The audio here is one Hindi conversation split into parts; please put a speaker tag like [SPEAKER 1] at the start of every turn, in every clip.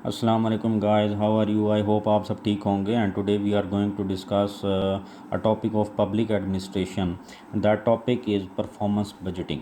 [SPEAKER 1] अस्सलाम वालेकुम guys, how are you? I hope आप सब ठीक होंगे। And today we are going to discuss a topic of public administration. That topic is performance budgeting.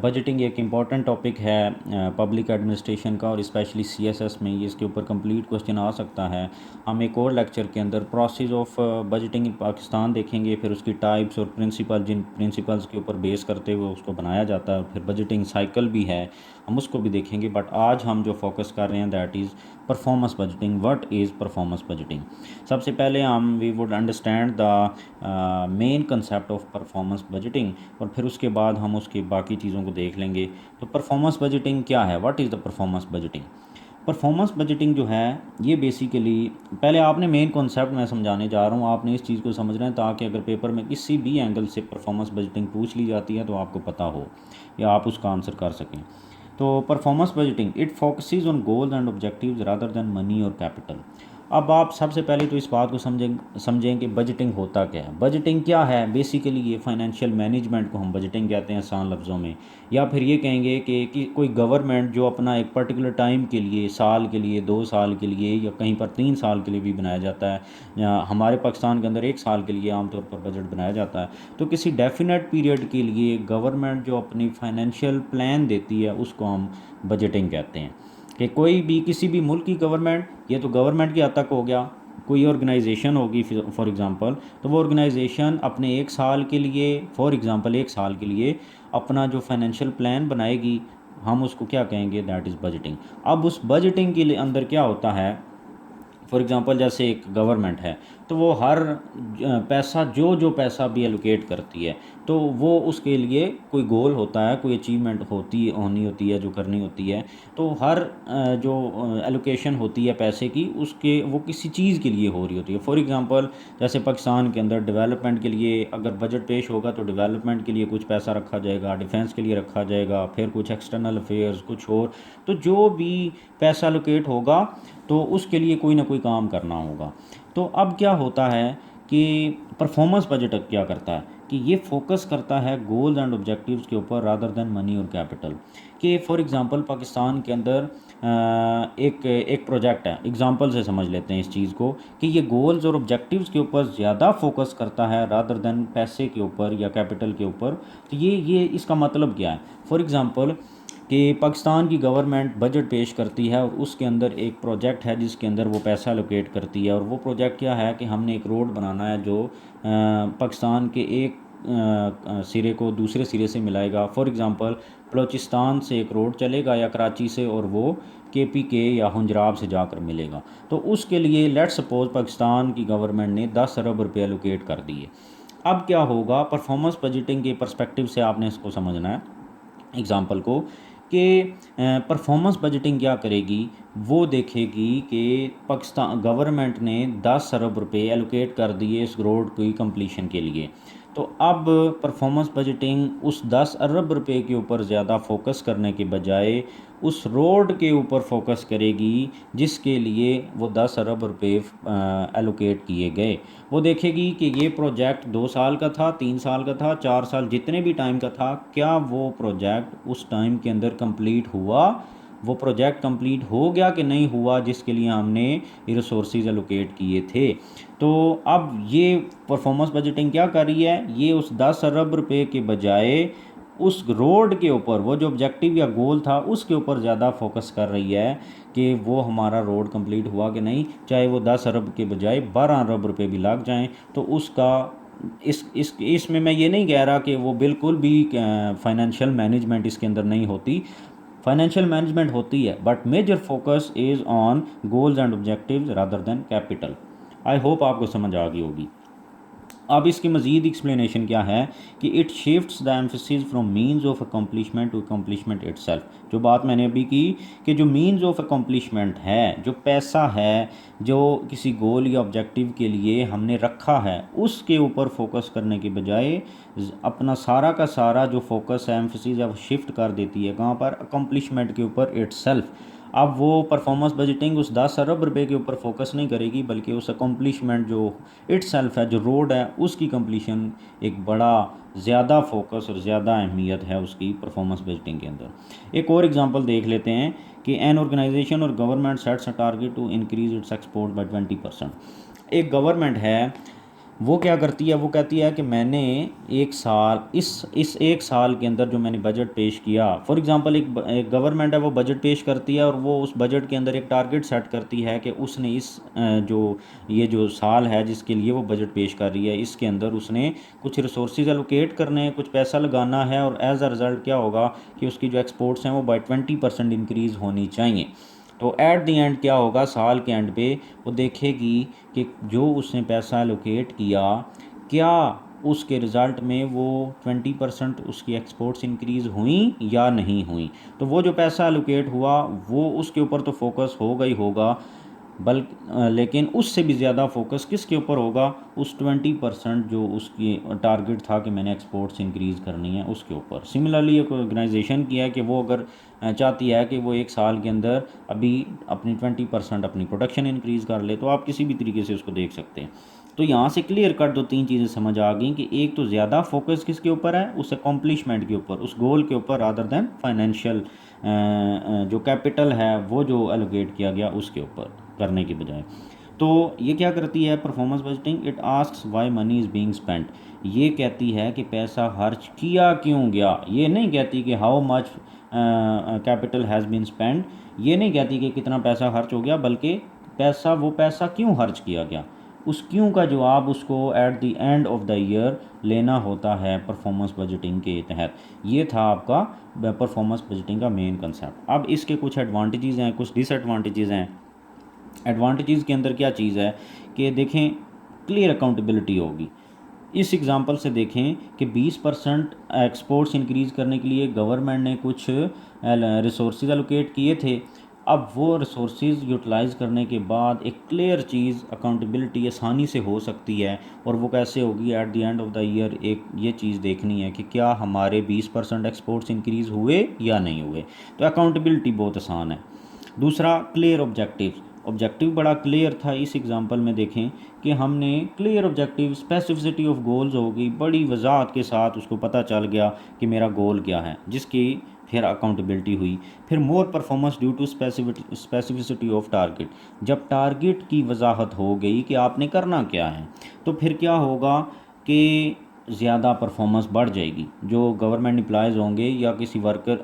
[SPEAKER 1] Budgeting एक इम्पॉर्टेंट टॉपिक है पब्लिक एडमिनिस्ट्रेशन का, और स्पेशली सीएसएस में ये इसके ऊपर कंप्लीट क्वेश्चन आ सकता है। हम एक और लेक्चर के अंदर प्रोसेस ऑफ बजटिंग इन पाकिस्तान देखेंगे, फिर उसकी टाइप्स और प्रिंसिपल, जिन प्रिंसिपल्स के ऊपर बेस करते हुए उसको बनाया जाता है, और फिर बजटिंग साइकिल भी है, हम उसको भी देखेंगे। बट आज हम जो फोकस कर रहे हैं that is performance budgeting. What is performance budgeting? सबसे पहले हम we would understand the main concept of performance budgeting, और फिर उसके बाद हम उसकी बाकी चीज़ों को देख लेंगे। तो परफॉर्मेंस बजटिंग क्या है? What is the performance budgeting? Performance budgeting जो है ये बेसिकली, पहले आपने मेन कॉन्सेप्ट मैं समझाने जा रहा हूँ, आपने इस चीज़ को समझना है ताकि अगर पेपर में किसी भी एंगल से परफॉर्मेंस बजटिंग पूछ ली जाती है तो आपको पता हो या आप उसका आंसर कर सकें। तो performance budgeting it focuses on goals and objectives rather then money और कैपिटल। अब आप सबसे पहले तो इस बात को समझें कि बजटिंग होता क्या है। बजटिंग क्या है? बेसिकली ये फाइनेंशियल मैनेजमेंट को हम बजटिंग कहते हैं आसान लफ्ज़ों में, या फिर ये कहेंगे कि कोई गवर्नमेंट जो अपना एक पर्टिकुलर टाइम के लिए, साल के लिए, 2 साल के लिए, या कहीं पर 3 साल के लिए भी बनाया जाता है, या हमारे पाकिस्तान के अंदर 1 साल के लिए आमतौर पर बजट बनाया जाता है। तो किसी डेफिनेट पीरियड के लिए गवर्नमेंट जो अपनी फाइनेंशियल प्लान देती है उसको हम बजटिंग कहते हैं। कि कोई भी किसी भी मुल्क की गवर्नमेंट, ये तो गवर्नमेंट के हद तक हो गया, कोई ऑर्गेनाइजेशन होगी फॉर एग्ज़ाम्पल, तो वो ऑर्गेनाइजेशन अपने 1 साल के लिए, फॉर एग्ज़ाम्पल 1 साल के लिए अपना जो फाइनेंशियल प्लान बनाएगी, हम उसको क्या कहेंगे? That is budgeting. अब उस बजटिंग के लिए अंदर क्या होता है? फॉर एग्ज़ाम्पल जैसे एक गवर्नमेंट है, तो वो हर पैसा, जो पैसा भी एलोकेट करती है, तो वो उसके लिए कोई गोल होता है, कोई अचीवमेंट होनी होती है, जो करनी होती है। तो हर जो एलोकेशन होती है पैसे की, उसके वो किसी चीज़ के लिए हो रही होती है। फॉर एग्ज़ाम्पल जैसे पाकिस्तान के अंदर डेवलपमेंट के लिए अगर बजट पेश होगा तो डेवलपमेंट के लिए कुछ पैसा रखा जाएगा, डिफेंस के लिए रखा जाएगा, फिर कुछ एक्सटर्नल अफेयर्स, कुछ और। तो जो भी पैसा एलोकेट होगा तो उसके लिए कोई ना कोई काम करना होगा। तो अब क्या होता है कि परफॉर्मेंस बजट क्या करता है कि ये फोकस करता है गोल्स एंड ऑब्जेक्टिव्स के ऊपर रादर देन मनी और कैपिटल। कि फॉर एग्जांपल पाकिस्तान के अंदर एक एक प्रोजेक्ट है, एग्जांपल से समझ लेते हैं इस चीज़ को, कि ये गोल्स और ऑब्जेक्टिव्स के ऊपर ज़्यादा फोकस करता है रादर देन पैसे के ऊपर या कैपिटल के ऊपर। तो ये इसका मतलब क्या है? फॉर एग्ज़ाम्पल कि पाकिस्तान की गवर्नमेंट बजट पेश करती है, और उसके अंदर एक प्रोजेक्ट है जिसके अंदर वो पैसा एलोकेट करती है, और वो प्रोजेक्ट क्या है कि हमने एक रोड बनाना है जो पाकिस्तान के एक सिरे को दूसरे सिरे से मिलाएगा। फॉर एग्ज़ाम्पल बलूचिस्तान से एक रोड चलेगा या कराची से, और वो केपीके या हुंजराब से जाकर मिलेगा। तो उसके लिए लेट सपोज पाकिस्तान की गवर्नमेंट ने 10 अरब रुपये एलोकेट कर दिए। अब क्या होगा? परफॉर्मेंस बजटिंग के पर्सपेक्टिव से आपने इसको समझना है एग्ज़ाम्पल को, कि परफॉर्मेंस बजटिंग क्या करेगी? वो देखेगी कि पाकिस्तान गवर्नमेंट ने 10 अरब रुपये एलोकेट कर दिए इस रोड की कंप्लीशन के लिए। तो अब परफॉर्मेंस बजटिंग उस 10 अरब रुपये के ऊपर ज़्यादा फोकस करने के बजाय उस रोड के ऊपर फोकस करेगी जिसके लिए वो 10 अरब रुपये एलोकेट किए गए। वो देखेगी कि ये प्रोजेक्ट 2 साल का था, 3 साल का था, 4 साल, जितने भी टाइम का था, क्या वो प्रोजेक्ट उस टाइम के अंदर कंप्लीट हुआ? वो प्रोजेक्ट कंप्लीट हो गया कि नहीं हुआ जिसके लिए हमने रिसोर्सेज एलोकेट किए थे? तो अब ये परफॉर्मेंस बजटिंग क्या कर रही है? ये उस 10 अरब रुपये के बजाय उस रोड के ऊपर, वो जो ऑब्जेक्टिव या गोल था उसके ऊपर ज़्यादा फोकस कर रही है कि वो हमारा रोड कंप्लीट हुआ कि नहीं, चाहे वो 10 अरब के बजाय 12 अरब रुपये भी लग जाएं। तो उसका इस इसमें मैं ये नहीं कह रहा कि वो बिल्कुल भी फाइनेंशियल मैनेजमेंट इसके अंदर नहीं होती। फाइनेंशियल मैनेजमेंट होती है, but major focus is on goals and objectives rather than capital. I hope आपको समझ आ गई होगी। अब इसकी मज़ीद एक्सप्लेनेशन क्या है कि it shifts the emphasis from means of accomplishment to accomplishment itself. जो बात मैंने अभी की कि जो मीन्स ऑफ अकम्पलिशमेंट है, जो पैसा है जो किसी गोल या ऑब्जेक्टिव के लिए हमने रखा है, उसके ऊपर फोकस करने के बजाय अपना सारा का सारा जो फोकस है, एम्फेसिस है, वो शिफ्ट कर देती है कहाँ पर? अकम्पलिशमेंट के ऊपर इटसेल्फ। अब वो परफॉर्मेंस बजटिंग उस 10 अरब रुपये के ऊपर फोकस नहीं करेगी, बल्कि उस अकम्पलिशमेंट जो इट सेल्फ है, जो रोड है, उसकी कंप्लीशन एक बड़ा ज़्यादा फोकस और ज़्यादा अहमियत है उसकी परफॉर्मेंस बजटिंग के अंदर। एक और एग्जांपल देख लेते हैं कि एन ऑर्गेनाइजेशन और government sets a target to increase its export by 20%। एक गवर्नमेंट है, वो क्या करती है, वो कहती है कि मैंने एक साल इस एक साल के अंदर जो मैंने बजट पेश किया, फॉर एग्जांपल एक गवर्नमेंट है, वो बजट पेश करती है और वो उस बजट के अंदर एक टारगेट सेट करती है कि उसने ये जो साल है जिसके लिए वो बजट पेश कर रही है, इसके अंदर उसने कुछ रिसोर्सेज एलोकेट करने हैं, कुछ पैसा लगाना है, और एज अ रिज़ल्ट क्या होगा कि उसकी जो एक्सपोर्ट्स हैं वो बाई 20% इंक्रीज़ होनी चाहिए। तो एट द एंड क्या होगा, साल के एंड पे वो देखेगी कि जो उसने पैसा एलोकेट किया, क्या उसके रिज़ल्ट में वो 20% उसकी एक्सपोर्ट्स इंक्रीज़ हुई या नहीं हुई। तो वो जो पैसा एलोकेट हुआ वो उसके ऊपर तो फोकस होगा ही होगा, बल्कि लेकिन उससे भी ज़्यादा फोकस किसके ऊपर होगा, उस 20% जो उसकी टारगेट था कि मैंने एक्सपोर्ट्स इंक्रीज़ करनी है उसके ऊपर। सिमिलरली एक ऑर्गेनाइजेशन की है कि वो अगर चाहती है कि वो एक साल के अंदर अभी अपनी 20% अपनी प्रोडक्शन इंक्रीज़ कर ले, तो आप किसी भी तरीके से उसको देख सकते हैं। तो यहाँ से क्लियर कट दो तीन चीज़ें समझ आ गई कि एक तो ज़्यादा फोकस किसके ऊपर है, उस अकॉम्प्लिशमेंट के ऊपर, उस गोल के ऊपर, रादर दैन फाइनेंशियल जो कैपिटल है वो जो एलोकेट किया गया उसके ऊपर करने की बजाय। तो ये क्या करती है performance budgeting, it asks why money is being spent. ये कहती है कि पैसा खर्च किया क्यों गया, ये नहीं कहती कि how much capital has been spend, ये नहीं कहती कि कितना पैसा खर्च हो गया, बल्कि वो पैसा क्यों खर्च किया गया, उस क्यों का जवाब उसको at the end of the year लेना होता है परफॉर्मेंस बजटिंग के तहत। ये था आपका परफॉर्मेंस बजटिंग का मेन कंसेप्ट। अब इसके कुछ एडवांटेजेस हैं, कुछ डिसएडवांटेजेस हैं। एडवांटेजेस के अंदर क्या चीज़ है कि देखें, क्लियर अकाउंटेबिलिटी होगी। इस एग्ज़ाम्पल से देखें कि 20% एक्सपोर्ट्स इंक्रीज़ करने के लिए गवर्नमेंट ने कुछ रिसोर्सेज एलोकेट किए थे। अब वो रिसोर्सेज यूटिलाइज़ करने के बाद एक क्लियर चीज़ अकाउंटेबिलिटी आसानी से हो सकती है, और वो कैसे होगी, at the end of the year एक ये चीज़ देखनी है कि क्या हमारे 20% एक्सपोर्ट्स इंक्रीज़ हुए या नहीं हुए। तो अकाउंटेबिलिटी बहुत आसान है। दूसरा, क्लियर ऑब्जेक्टिव बड़ा क्लियर था। इस एग्जांपल में देखें कि हमने clear objective, specificity of goals होगी, बड़ी वजाहत के साथ उसको पता चल गया कि मेरा गोल क्या है, जिसकी फिर अकाउंटेबिलिटी हुई। फिर more performance due to specificity of target. जब टारगेट की वजाहत हो गई कि आपने करना क्या है, तो फिर क्या होगा कि ज़्यादा परफॉर्मेंस बढ़ जाएगी। जो गवर्नमेंट एम्प्लॉयज़ होंगे या किसी वर्कर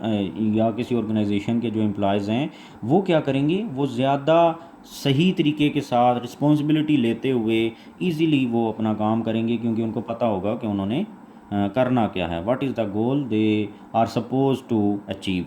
[SPEAKER 1] या किसी ऑर्गेनाइजेशन के जो एम्प्लॉयज़ हैं, वो क्या करेंगे, वो ज़्यादा सही तरीके के साथ रिस्पॉन्सिबिलिटी लेते हुए इजीली वो अपना काम करेंगे, क्योंकि उनको पता होगा कि उन्होंने करना क्या है, what is the goal they are suppose to achieve.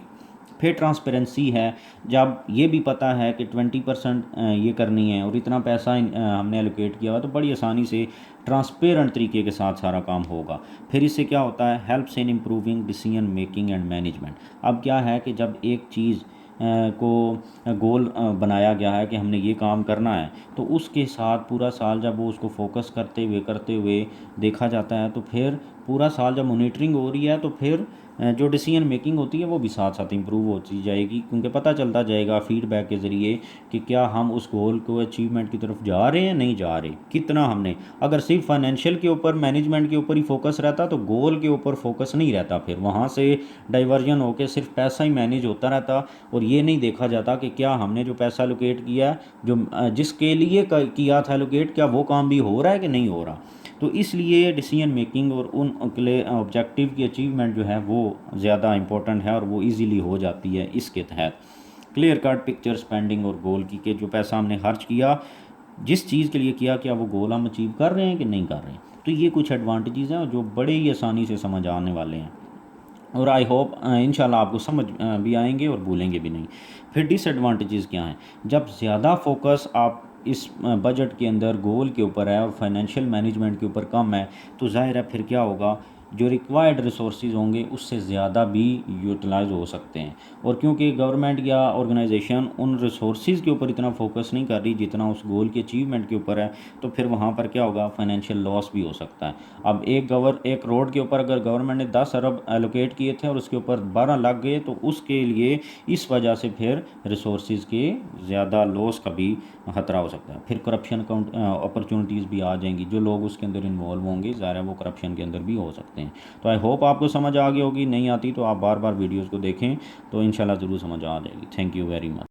[SPEAKER 1] फिर ट्रांसपेरेंसी है, जब ये भी पता है कि 20% ये करनी है और इतना पैसा हमने एलोकेट किया हुआ, तो बड़ी आसानी से ट्रांसपेरेंट तरीके के साथ सारा काम होगा। फिर इससे क्या होता है, helps in improving decision making and management. अब क्या है कि जब एक चीज़ को गोल बनाया गया है कि हमने ये काम करना है, तो उसके साथ पूरा साल जब वो उसको फोकस करते हुए देखा जाता है, तो फिर पूरा साल जब मॉनिटरिंग हो रही है, तो फिर जो डिसीजन मेकिंग होती है वो भी साथ साथ इम्प्रूव होती जाएगी, क्योंकि पता चलता जाएगा फीडबैक के ज़रिए कि क्या हम उस गोल को अचीवमेंट की तरफ जा रहे हैं, नहीं जा रहे, कितना हमने। अगर सिर्फ फाइनेंशियल के ऊपर, मैनेजमेंट के ऊपर ही फोकस रहता, तो गोल के ऊपर फोकस नहीं रहता, फिर वहाँ से डाइवर्जन होकर सिर्फ पैसा ही मैनेज होता रहता, और ये नहीं देखा जाता कि क्या हमने जो पैसा एलोकेट किया, जो जिसके लिए किया था एलोकेट, क्या वो काम भी हो रहा है कि नहीं हो रहा। तो इसलिए डिसीजन मेकिंग और उन ऑब्जेक्टिव की अचीवमेंट जो है वो ज़्यादा इंपॉर्टेंट है, और वो इजीली हो जाती है इसके तहत। क्लियर कट पिक्चर स्पेंडिंग और गोल की, कि जो पैसा हमने खर्च किया, जिस चीज़ के लिए किया, क्या वो गोल हम अचीव कर रहे हैं कि नहीं कर रहे हैं। तो ये कुछ एडवांटेजेस हैं जो बड़े ही आसानी से समझ आने वाले हैं, और आई होप इंशाल्लाह आपको समझ भी आएंगे और भूलेंगे भी नहीं। फिर डिसएडवांटेजेस क्या हैं, जब ज़्यादा फोकस आप इस बजट के अंदर गोल के ऊपर है और फाइनेंशियल मैनेजमेंट के ऊपर कम है, तो ज़ाहिर है फिर क्या होगा, जो रिक्वायर्ड रिसोर्सेज होंगे उससे ज़्यादा भी यूटिलाइज हो सकते हैं। और क्योंकि गवर्नमेंट या ऑर्गेनाइजेशन उन रिसोर्सेज के ऊपर इतना फोकस नहीं कर रही जितना उस गोल की अचीवमेंट के ऊपर है, तो फिर वहाँ पर क्या होगा, फाइनेंशियल लॉस भी हो सकता है। अब एक रोड के ऊपर अगर गवर्नमेंट ने 10 अरब एलोकेट किए थे और उसके ऊपर 12 लग गए, तो उसके लिए इस वजह से फिर रिसोर्सेज के ज़्यादा लॉस का भी खतरा हो सकता है। फिर करप्शन अपॉर्चुनिटीज़ भी आ जाएंगी, जो लोग उसके अंदर इन्वॉल्व होंगे ज़ाहिर है वो करप्शन के अंदर भी हो सकते हैं। हैं। तो आई होप आपको समझ आ गई होगी, नहीं आती तो आप बार बार वीडियोज़ को देखें तो इंशाल्लाह ज़रूर समझ आ जाएगी। Thank you very much.